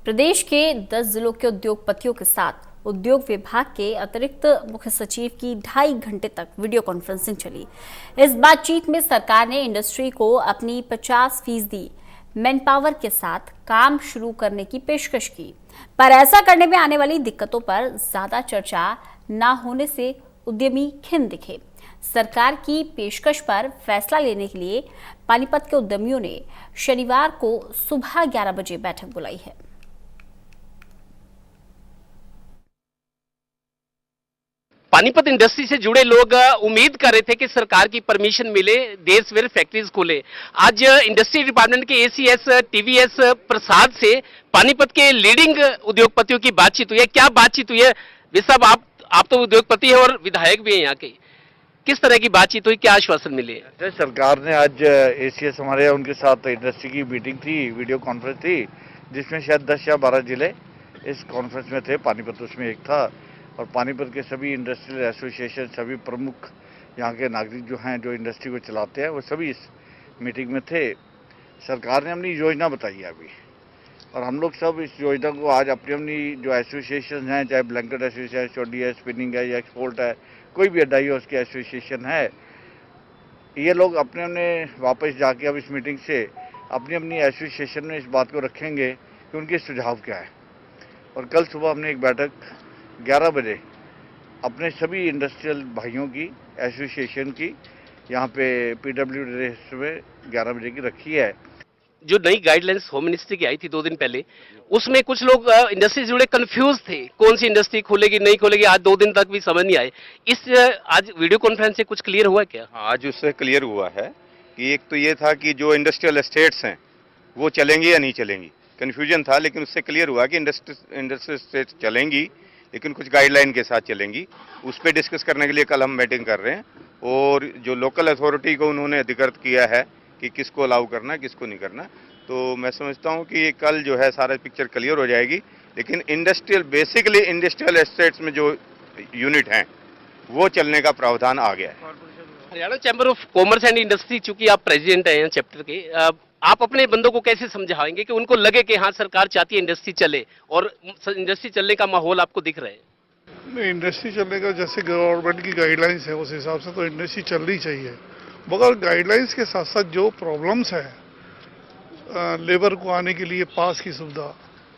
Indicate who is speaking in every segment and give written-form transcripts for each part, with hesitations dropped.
Speaker 1: प्रदेश के 10 जिलों के उद्योगपतियों के साथ उद्योग विभाग के अतिरिक्त मुख्य सचिव की 2.5 घंटे तक वीडियो कॉन्फ्रेंसिंग चली। इस बातचीत में सरकार ने इंडस्ट्री को अपनी 50% मैन पावर के साथ काम शुरू करने की पेशकश की, पर ऐसा करने में आने वाली दिक्कतों पर ज्यादा चर्चा न होने से उद्यमी खिन्न दिखे। सरकार की पेशकश पर फैसला लेने के लिए पानीपत के उद्यमियों ने शनिवार को सुबह 11 बजे बैठक बुलाई है।
Speaker 2: पानीपत इंडस्ट्री से जुड़े लोग उम्मीद कर रहे थे कि सरकार की परमिशन मिले, देश भर फैक्ट्रीज खोले। आज इंडस्ट्री डिपार्टमेंट के एसीएस टीवीएस प्रसाद से पानीपत के लीडिंग उद्योगपतियों की बातचीत हुई है। क्या बातचीत हुई है? साहब, आप तो उद्योगपति है और विधायक भी हैं यहाँ के। किस तरह की बातचीत हुई, क्या आश्वासन मिले?
Speaker 3: सरकार ने आज एसीएस हमारे उनके साथ इंडस्ट्री की मीटिंग थी, वीडियो कॉन्फ्रेंस थी, जिसमें शायद 10 या 12 जिले इस कॉन्फ्रेंस में थे। पानीपत उसमें एक था और पानीपत के सभी इंडस्ट्रियल एसोसिएशन, सभी प्रमुख यहाँ के नागरिक जो हैं, जो इंडस्ट्री को चलाते हैं, वो सभी इस मीटिंग में थे। सरकार ने अपनी योजना बताई है अभी, और हम लोग सब इस योजना को आज अपनी अपनी जो एसोसिएशन हैं, चाहे ब्लैंकेट एसोसिएशन, चोडी है, स्पिनिंग है या एक्सपोर्ट है, कोई भी डाई हाउस की एसोसिएशन है, ये लोग अपने अपने वापस जाके अब इस मीटिंग से अपनी अपनी एसोसिएशन में इस बात को रखेंगे कि उनके सुझाव क्या है। और कल सुबह हमने एक बैठक 11 बजे अपने सभी इंडस्ट्रियल भाइयों की एसोसिएशन की यहाँ पे पीडब्ल्यू ड्रेस में 11 बजे की रखी है।
Speaker 2: जो नई गाइडलाइंस होम मिनिस्ट्री की आई थी 2 दिन पहले, उसमें कुछ लोग इंडस्ट्री से जुड़े कंफ्यूज थे, कौन सी इंडस्ट्री खुलेगी नहीं खुलेगी। आज 2 दिन तक भी समझ नहीं आए। इस आज वीडियो कॉन्फ्रेंस से कुछ क्लियर हुआ क्या?
Speaker 4: आज उससे क्लियर हुआ है कि एक तो ये था कि जो इंडस्ट्रियल एस्टेट्स हैं वो चलेंगी या नहीं चलेंगी, कन्फ्यूजन था, लेकिन उससे क्लियर हुआ कि इंडस्ट्रियल एस्टेट्स चलेंगी, लेकिन कुछ गाइडलाइन के साथ चलेंगी। उस पर डिस्कस करने के लिए कल हम मीटिंग कर रहे हैं, और जो लोकल अथॉरिटी को उन्होंने अधिकृत किया है कि किसको अलाउ करना है, किसको नहीं करना, तो मैं समझता हूं कि कल जो है सारा पिक्चर क्लियर हो जाएगी। लेकिन बेसिकली इंडस्ट्रियल एस्टेट्स में जो यूनिट हैं वो चलने का प्रावधान आ गया है।
Speaker 2: Haryana chamber of commerce and industry, चूंकि आप प्रेसिडेंट हैं चैप्टर के, आप अपने बंदों को कैसे समझाएंगे कि उनको लगे कि हाँ, सरकार चाहती है इंडस्ट्री चले, और इंडस्ट्री चलने का माहौल आपको दिख रहा है?
Speaker 5: नहीं, इंडस्ट्री चलने का जैसे गवर्नमेंट की गाइडलाइंस है उस हिसाब से तो इंडस्ट्री चलनी चाहिए, मगर गाइडलाइंस के साथ साथ जो प्रॉब्लम्स है, लेबर को आने के लिए पास की सुविधा,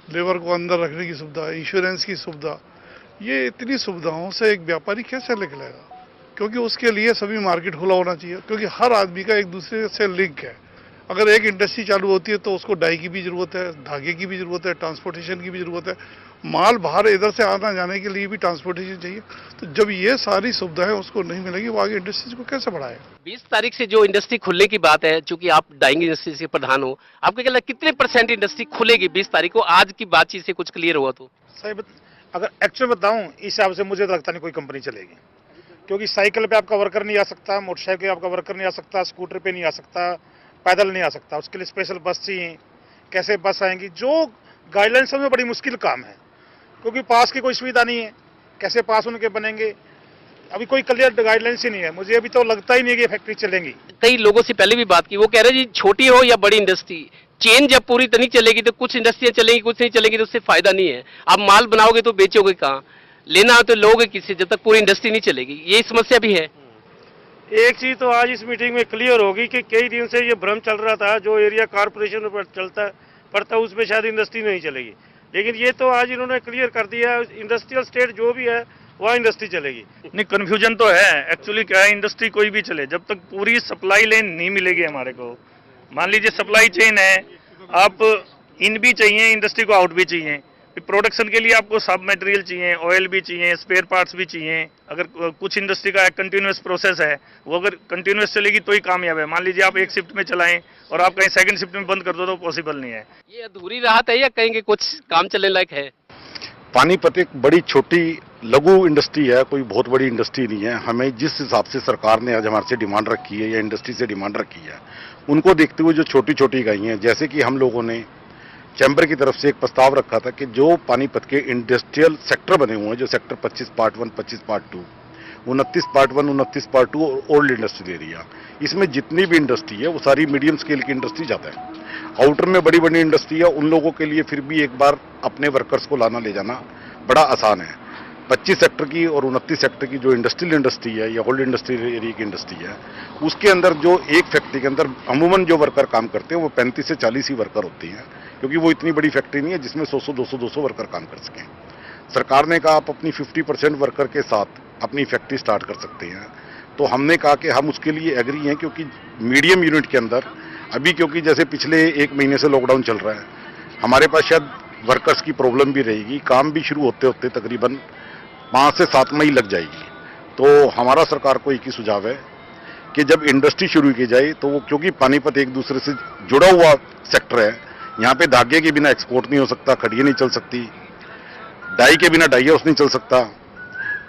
Speaker 5: लेबर को अंदर रखने की सुविधा, इंश्योरेंस की सुविधा, ये इतनी सुविधाओं से एक व्यापारी कैसे निकलेगा? क्योंकि उसके लिए सभी मार्केट खुला होना चाहिए, क्योंकि हर आदमी का एक दूसरे से लिंक है। अगर एक इंडस्ट्री चालू होती है तो उसको डाई की भी जरूरत है, धागे की भी जरूरत है, ट्रांसपोर्टेशन की भी जरूरत है, माल बाहर इधर से आना जाने के लिए भी ट्रांसपोर्टेशन चाहिए। तो जब ये सारी सुविधाएं उसको नहीं मिलेगी, वो आगे इंडस्ट्रीज को कैसे बढ़ाएगा?
Speaker 2: 20 तारीख से जो इंडस्ट्री खुलने की बात है, चूंकि आप डाइंग इंडस्ट्री के प्रधान हो, आपको क्या लगता है कितने % इंडस्ट्री खुलेगी 20 तारीख को? आज की बातचीत से कुछ क्लियर हुआ तो?
Speaker 6: साहब, अगर एक्चुअल बताऊं, इस हिसाब से मुझे तो लगता नहीं कोई कंपनी चलेगी, क्योंकि साइकिल पे आपका वर्कर नहीं आ सकता, मोटरसाइकिल पे आपका वर्कर नहीं आ सकता, स्कूटर पे नहीं आ सकता, पैदल नहीं आ सकता, उसके लिए स्पेशल बस चाहिए। कैसे बस आएंगी? जो गाइडलाइंस में बड़ी मुश्किल काम है, क्योंकि पास की कोई सुविधा नहीं है, कैसे पास उनके बनेंगे? अभी कोई क्लियर गाइडलाइंस ही नहीं है। मुझे अभी तो लगता ही नहीं कि फैक्ट्री चलेंगी।
Speaker 2: कई लोगों से पहले भी बात की, वो कह रहे जी छोटी हो या बड़ी इंडस्ट्री, चेन जब पूरी तो नहीं चलेगी, तो कुछ इंडस्ट्रियां चलेगी, कुछ नहीं चलेगी, तो उससे फायदा नहीं है। आप माल बनाओगे तो बेचोगे कहाँ? लेना हो तो लोगे किससे, जब तक पूरी इंडस्ट्री नहीं चलेगी? ये समस्या भी है।
Speaker 7: एक चीज तो आज इस मीटिंग में क्लियर होगी कि कई दिन से ये भ्रम चल रहा था, जो एरिया कारपोरेशन पर चलता पड़ता उसमें शायद इंडस्ट्री नहीं चलेगी, लेकिन ये तो आज इन्होंने क्लियर कर दिया, इंडस्ट्रियल स्टेट जो भी है वहाँ इंडस्ट्री चलेगी।
Speaker 8: नहीं, कन्फ्यूजन तो है। एक्चुअली क्या है, इंडस्ट्री कोई भी चले, जब तक पूरी सप्लाई लाइन नहीं मिलेगी हमारे को। मान लीजिए सप्लाई चेन है, आप इन भी चाहिए, इंडस्ट्री को आउट भी चाहिए, प्रोडक्शन के लिए आपको सब मटेरियल चाहिए, ऑयल भी चाहिए, स्पेयर पार्ट्स भी चाहिए। अगर कुछ इंडस्ट्री का कंटिन्यूस प्रोसेस है, वो अगर कंटिन्यूस चलेगी तो ही कामयाब है। मान लीजिए आप एक शिफ्ट में चलाएं और आप कहीं सेकंड शिफ्ट में बंद कर दो तो पॉसिबल नहीं है।
Speaker 2: ये अधूरी राहत है या कहेंगे कुछ काम चलने लायक है?
Speaker 9: पानीपत एक बड़ी छोटी लघु इंडस्ट्री है, कोई बहुत बड़ी इंडस्ट्री नहीं है। हमें जिस हिसाब से सरकार ने आज हमारे से डिमांड रखी है या इंडस्ट्री से डिमांड रखी है, उनको देखते हुए जो छोटी छोटी इकाइयाँ हैं, जैसे कि हम लोगों ने चैम्बर की तरफ से एक प्रस्ताव रखा था कि जो पानीपत के इंडस्ट्रियल सेक्टर बने हुए हैं, जो sector 25 part 1, 25 part 2, 29 part 1, 29 part 2 और ओल्ड इंडस्ट्रियल एरिया, इसमें जितनी भी इंडस्ट्री है वो सारी मीडियम स्केल की इंडस्ट्री जाता है। आउटर में बड़ी बड़ी इंडस्ट्री है, उन लोगों के लिए फिर भी एक बार अपने वर्कर्स को लाना ले जाना बड़ा आसान है। 25 सेक्टर की और 29 सेक्टर की जो इंडस्ट्री है या ओल्ड इंडस्ट्रियल एरिया की इंडस्ट्री है, उसके अंदर जो एक फैक्ट्री के अंदर अमूमन जो वर्कर काम करते हैं वो 35 से 40 ही वर्कर होती हैं, क्योंकि वो इतनी बड़ी फैक्ट्री नहीं है जिसमें 100-200 वर्कर काम कर सकें। सरकार ने कहा आप अपनी 50% वर्कर के साथ अपनी फैक्ट्री स्टार्ट कर सकते हैं, तो हमने कहा कि हम उसके लिए एग्री हैं, क्योंकि मीडियम यूनिट के अंदर अभी, क्योंकि जैसे पिछले 1 महीने से लॉकडाउन चल रहा है, हमारे पास शायद वर्कर्स की प्रॉब्लम भी रहेगी, काम भी शुरू होते होते तकरीबन 5 से 7 मई लग जाएगी। तो हमारा सरकार को एक ही सुझाव है कि जब इंडस्ट्री शुरू की जाए तो वो, क्योंकि पानीपत एक दूसरे से जुड़ा हुआ सेक्टर है, यहाँ पे धागे के बिना एक्सपोर्ट नहीं हो सकता, खड़िया नहीं चल सकती, डाई के बिना डाई हाउस नहीं चल सकता,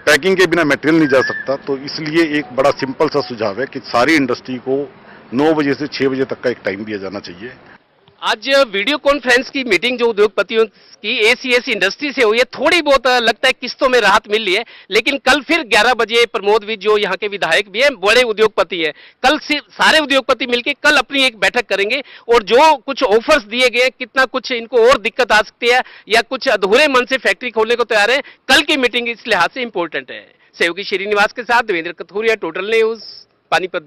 Speaker 9: पैकिंग के बिना मटेरियल नहीं जा सकता। तो इसलिए एक बड़ा सिंपल सा सुझाव है कि सारी इंडस्ट्री को 9 बजे से 6 बजे तक का एक टाइम दिया जाना चाहिए।
Speaker 2: आज वीडियो कॉन्फ्रेंस की मीटिंग जो उद्योगपतियों की एसीएस इंडस्ट्री से हुई है, थोड़ी बहुत लगता है किस्तों में राहत मिल रही है, लेकिन कल फिर 11 बजे प्रमोद विज जो यहाँ के विधायक भी हैं, बड़े उद्योगपति हैं, कल सारे उद्योगपति मिलकर कल अपनी एक बैठक करेंगे और जो कुछ ऑफर्स दिए गए, कितना कुछ इनको और दिक्कत आ सकती है या कुछ अधूरे मन से फैक्ट्री खोलने को तैयार है, कल की मीटिंग इस लिहाज से इंपॉर्टेंट है। सहयोगी श्रीनिवास के साथ देवेंद्र कथुरिया, टोटल न्यूज, पानीपत।